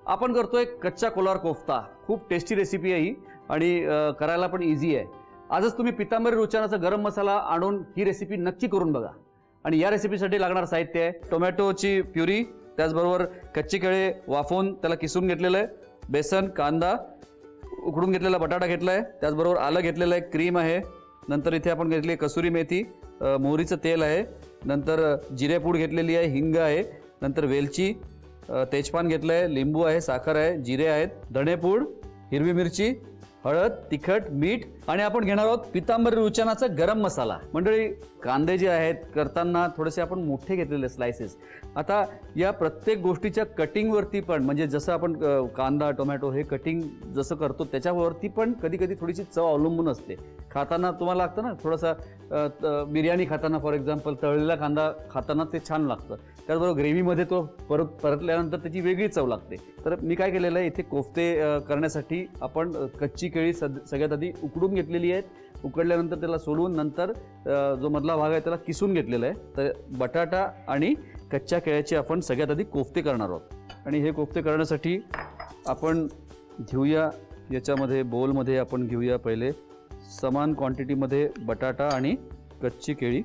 आपण करतोय कच्चा कोलार कोफ्ता। खूप टेस्टी रेसिपी आहे ही आणि करायला पण इझी आहे। आजच तुम्ही पितांबरी रुचानाचा गरम मसाला आणून ही रेसिपी नक्की करून बघा। आणि या रेसिपीसाठी लागणार साहित्य आहे टोमॅटोची प्युरी, त्याचबरोबर कच्ची केळे वाफवून त्याला किसून घेतलेलं आहे, बेसन, कांदा, उकडून घेतलेला बटाटा घेतलाय, त्याचबरोबर आलं घेतलेलं आहे, क्रीम आहे, नंतर इथे आपण घेतली कसुरी मेथी, मोहरीचं तेल आहे, नंतर जिरेपूड घेतलेली आहे, हिंग आहे, नंतर वेलची, तेजपान घेतलंय, लिंबू आहे, साखर आहे, जिरे आहेत, धणेपूड, हिरवी मिरची, हळद, तिखट, मीठ आणि आपण घेणार आहोत पितांबरी रुचानाचा गरम मसाला। मंडळी, कांदे जे आहेत करताना थोडेसे आपण मोठे घेतलेले स्लाइसेस। आता या प्रत्येक गोष्टीच्या कटिंग वरती पण म्हणजे जसं आपण कांदा टोमॅटो हे कटिंग जसं करतो त्याच्यावरती पण कधी कधी थोडीशी चव अवलंबून असते। खाताना तुम्हाला लागतं ना थोडासा बिर्याणी खाताना फॉर एक्झाम्पल तळलेला कांदा खाताना ते छान लागतं, त्याचबरोबर ग्रेव्हीमध्ये तो परतल्यानंतर त्याची वेगळी चव लागते। तर मी काय केलेलं आहे, इथे कोफ्ते करण्यासाठी आपण कच्ची केळी सगळ्यात आधी उकडून घेतलेली आहेत, उकडल्यानंतर त्याला सोलून नंतर जो मधला भाग आहे त्याला किसून घेतलेला आहे। तर बटाटा आणि कच्च्या केळ्याचे आपण सगळ्यात आधी कोफ्ते करणार आहोत। आणि हे कोफ्ते करण्यासाठी आपण घेऊया याच्यामध्ये बोलमध्ये आपण घेऊया पहिले समान क्वांटिटीमध्ये बटाटा आणि कच्ची केळी।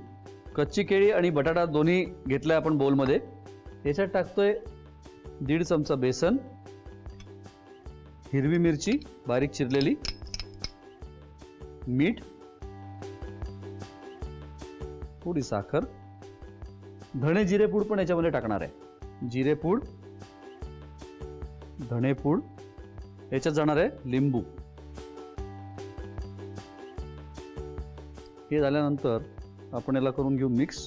कच्ची केळी आणि बटाटा दोन्ही घेतलाय आपण बोलमध्ये। याच्यात टाकतोय 1.5 चमचा बेसन, हिरवी मिरची बारीक चिरलेली, मीठ, थोडी साखर, धणे जिरेपूड पण याच्यामध्ये टाकणार आहे। जिरेपूड, धणेपूड, याच्यात जाणार आहे लिंबू। हे झाल्यानंतर आपण याला करून घेऊ मिक्स।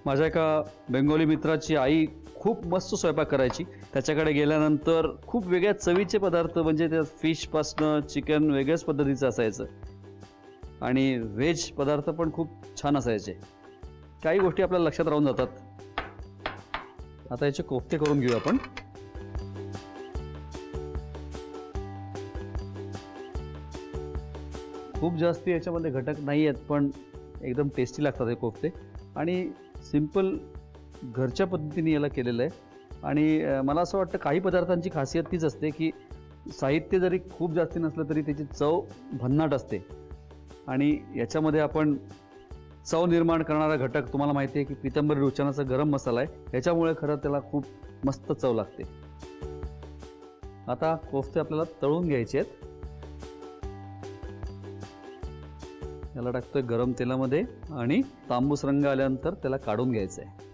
माझ्या एका बेंगोली मित्राची आई खूप मस्त स्वयंपाक करायची, त्याच्याकडे गेल्यानंतर खूप वेगळ्या चवीचे पदार्थ म्हणजे त्या फिशपासनं चिकन वेगळ्याच पद्धतीचं असायचं आणि व्हेज पदार्थ पण खूप छान असायचे। काही गोष्टी आपल्याला लक्षात राहून जातात। आता याचे कोफ्ते करून घेऊ आपण। खूप जास्त याच्यामध्ये घटक नाही आहेत पण एकदम टेस्टी लागतात हे कोफ्ते आणि सिंपल घरच्या पद्धतीने याला केलेलं आहे। आणि मला असं वाटतं काही पदार्थांची खासियत तीच असते की साहित्य जरी खूप जास्त नसलं तरी त्याची चव भन्नाट असते आणि याच्यामध्ये आपण चव निर्माण करणारा घटक तुम्हाला माहिती आहे की पितांबरी रुचानाचा गरम मसाला आहे, याच्यामुळे खरं त्याला खूप मस्त चव लागते। आता कोफ्ते आपल्याला तळून घ्यायचे आहेत। याला टाकतोय गरम तेलामध्ये आणि तांबूस रंग आल्यानंतर त्याला काढून घ्यायचं आहे।